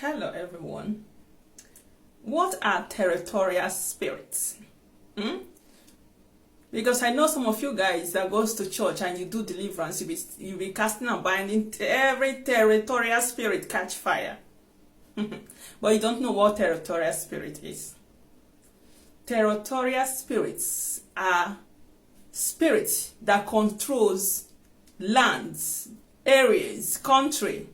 Hello everyone. What are territorial spirits? Because I know some of you guys that goes to church and you do deliverance, you be casting and binding, every territorial spirit catch fire. But you don't know what territorial spirit is. Territorial spirits are spirits that controls lands, areas, country,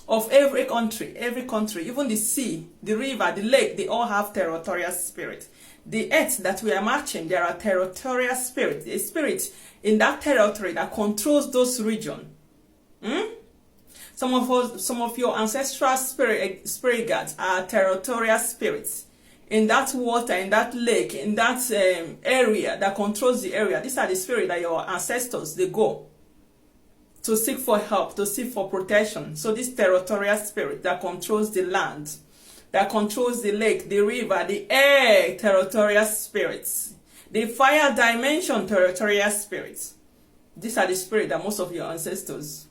of every country, even the sea, the river, the lake, they all have territorial spirit. The earth that we are marching, there are territorial spirits, a spirit in that territory that controls those regions. Some of your ancestral spirit guides are territorial spirits. In that water, in that lake, in that area that controls the area, these are the spirits that your ancestors, they go to seek for help, to seek for protection. So this territorial spirit that controls the land, that controls the lake, the river, the air, territorial spirits. The fire dimension, territorial spirits. These are the spirits that most of your ancestors,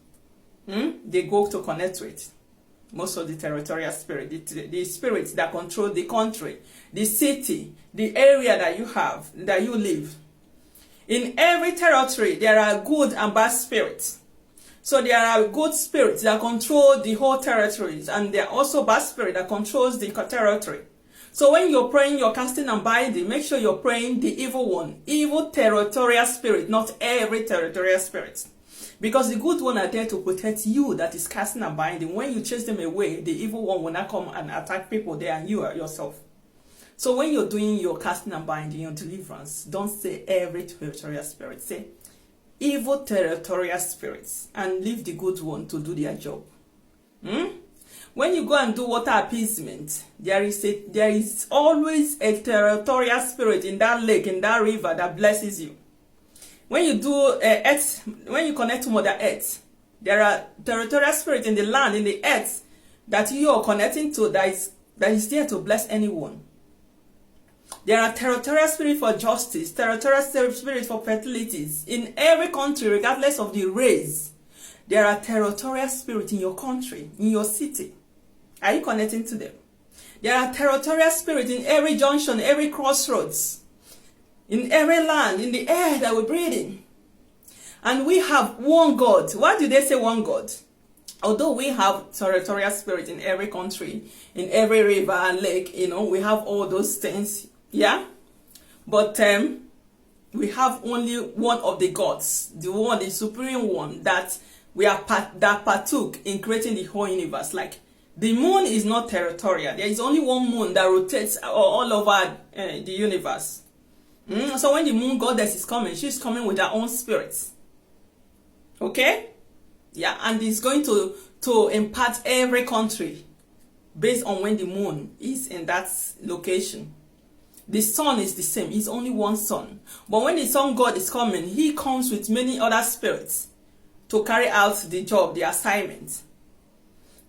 they go to connect with. Most of the territorial spirit, the spirits that control the country, the city, the area that you have, that you live. In every territory, there are good and bad spirits. So there are good spirits that control the whole territories, and there are also bad spirits that controls the territory. So when you're praying, you're casting and binding, make sure you're praying the evil one, evil territorial spirit, not every territorial spirit. Because the good one are there to protect you that is casting and binding. When you chase them away, the evil one will not come and attack people there and you yourself. So when you're doing your casting and binding, your deliverance, don't say every territorial spirit. Say evil territorial spirits and leave the good one to do their job. When you go and do water appeasement, there is always a territorial spirit in that lake, in that river that blesses you. When you do earth, when you connect to Mother Earth, there are territorial spirits in the land, in the earth, that you are connecting to that is there to bless anyone. There are territorial spirits for justice, territorial spirits for fertilities. In every country, regardless of the race, there are territorial spirits in your country, in your city. Are you connecting to them? There are territorial spirits in every junction, every crossroads, in every land, in the air that we're breathing. And we have one God. Why do they say one God? Although we have territorial spirits in every country, in every river and lake, we have all those things. Yeah, but we have only one of the gods, the supreme one that that partook in creating the whole universe. Like the moon is not territorial. There is only one moon that rotates all over the universe. So when the moon goddess is coming, she's coming with her own spirits. Okay, yeah, and it's going to impart every country based on when the moon is in that location. The sun is the same. It's only one sun. But when the sun god is coming, he comes with many other spirits to carry out the job, the assignment.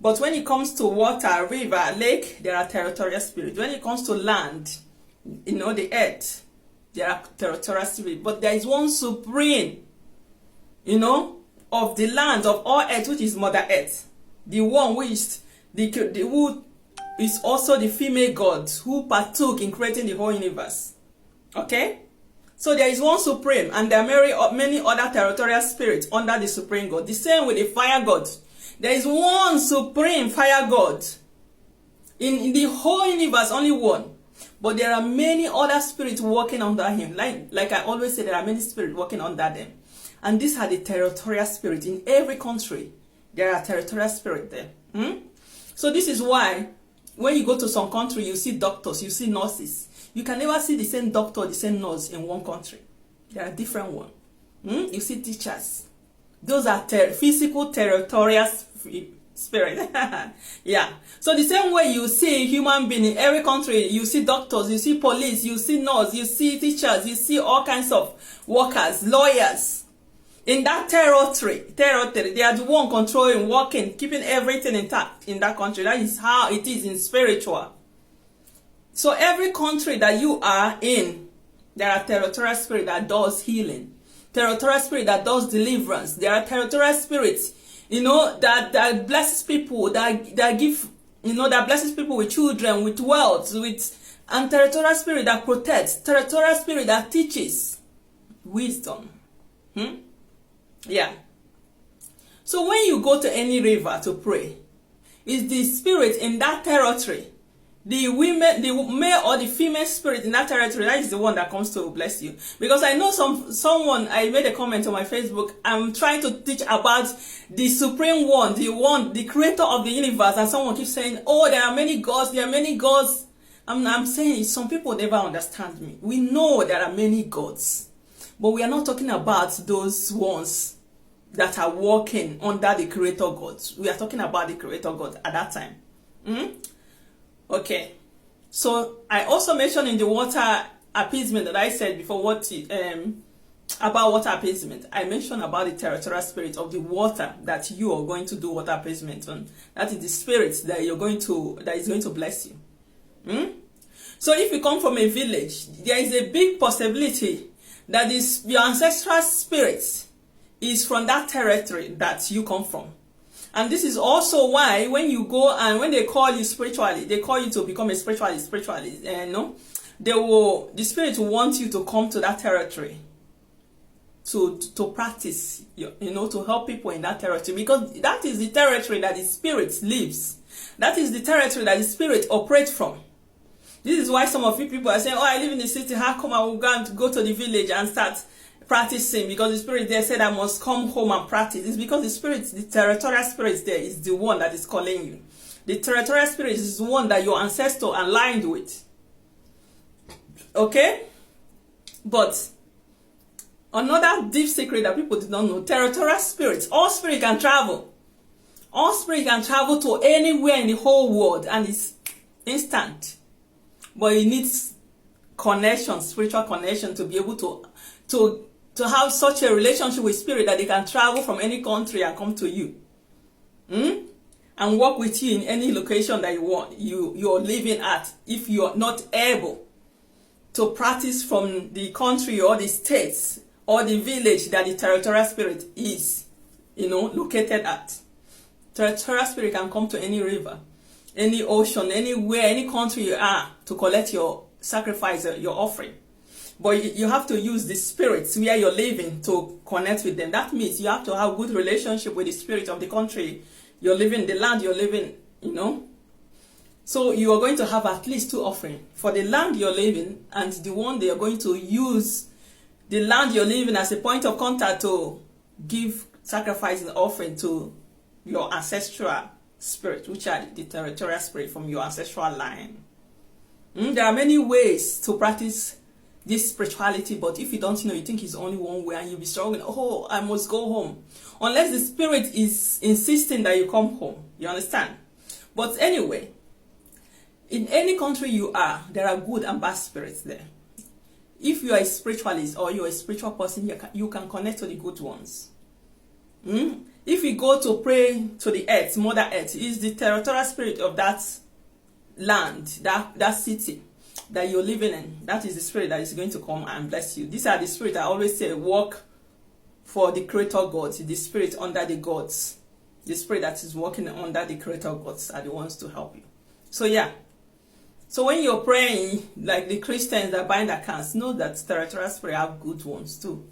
But when it comes to water, river, lake, there are territorial spirits. When it comes to land, the earth, there are territorial spirits. But there is one supreme, of the land, of all earth, which is Mother Earth. The one which who is also the female god who partook in creating the whole universe. Okay? So there is one supreme, and there are many other territorial spirits under the supreme god. The same with the fire god. There is one supreme fire god. In the whole universe, only one. But there are many other spirits working under him. Like I always say, there are many spirits working under them. And these are the territorial spirits. In every country, there are territorial spirits there. So this is why when you go to some country, you see doctors, you see nurses. You can never see the same doctor, the same nurse in one country. There are different ones. You see teachers. Those are physical territorial spirit. Yeah. So the same way you see human being in every country, you see doctors, you see police, you see nurses, you see teachers, you see all kinds of workers, lawyers. In that territory, they are the one controlling, working, keeping everything intact in that country. That is how it is in spiritual. So every country that you are in, there are territorial spirit that does healing, territorial spirit that does deliverance. There are territorial spirits, that blesses people, that give that blesses people with children, with wealth, and territorial spirit that protects, territorial spirit that teaches wisdom. Yeah. So when you go to any river to pray, it's the spirit in that territory, the male or the female spirit in that territory, that is the one that comes to bless you. Because I know someone, I made a comment on my Facebook, I'm trying to teach about the supreme one, the creator of the universe, and someone keeps saying, oh, there are many gods. I'm saying some people never understand me. We know there are many gods, but we are not talking about those ones that are walking under the creator gods. We are talking about the creator God at that time. Okay. So I also mentioned in the water appeasement that I said before, about water appeasement. I mentioned about the territorial spirit of the water that you are going to do water appeasement on. That is the spirit that is going to bless you. So if you come from a village, there is a big possibility that your ancestral spirit is from that territory that you come from. And this is also why when you go and when they call you spiritually, they call you to become a spiritualist, the spirit will want you to come to that territory to practice, to help people in that territory, because that is the territory that the spirit lives. That is the territory that the spirit operates from. This is why some of you people are saying, oh, I live in the city, how come I will go to the village and start practicing? Because the spirit there said I must come home and practice. It's because the spirit, the territorial spirit there is the one that is calling you. The territorial spirit is the one that your ancestor aligned with. Okay? But another deep secret that people did not know, territorial spirits, all spirit can travel. All spirit can travel to anywhere in the whole world, and it's instant. But it needs connection, spiritual connection, to be able to have such a relationship with spirit that they can travel from any country and come to you. And work with you in any location that you're living at, if you're not able to practice from the country or the states or the village that the territorial spirit is, located at. Territorial spirit can come to any river, any ocean, anywhere, any country you are, to collect your sacrifice, your offering. But you have to use the spirits where you're living to connect with them. That means you have to have good relationship with the spirit of the country you're living, the land you're living, So you are going to have at least 2 offerings for the land you're living, and the one they are going to use the land you're living as a point of contact to give sacrifice and offering to your ancestral spirit, which are the territorial spirit from your ancestral line. There are many ways to practice this spirituality, but if you don't know, you think it's only one way, and you'll be struggling. Oh, I must go home, unless the spirit is insisting that you come home. You understand? But anyway, in any country you are, there are good and bad spirits there. If you are a spiritualist or you're a spiritual person, you can connect to the good ones. If you go to pray to the earth, Mother Earth is the territorial spirit of that land, that city that you're living in. That is the spirit that is going to come and bless you. These are the spirit I always say work for the creator gods, the spirit under the gods. The spirit that is working under the creator gods are the ones to help you. So yeah. So when you're praying, like the Christians that bind accounts, know that territorial spirit have good ones too.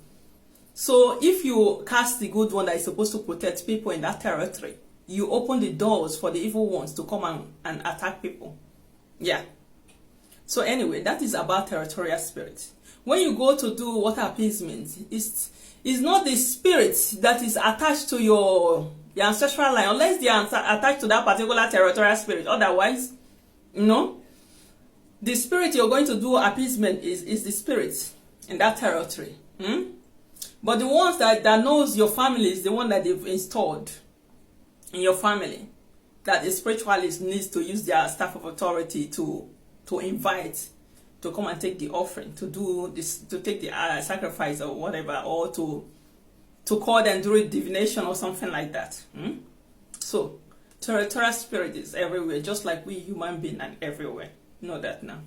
So if you cast the good one that is supposed to protect people in that territory, you open the doors for the evil ones to come and attack people. Yeah. So anyway, that is about territorial spirit. When you go to do water appeasement, it's not the spirit that is attached to your ancestral line, unless they are attached to that particular territorial spirit. Otherwise, the spirit you're going to do appeasement is the spirit in that territory. But the ones that knows your family is the one that they've installed in your family, that the spiritualist needs to use their staff of authority to invite to come and take the offering, to do this, to take the sacrifice or whatever, or to call them during divination or something like that. So territorial spirit is everywhere, just like we human beings are everywhere. Know that now.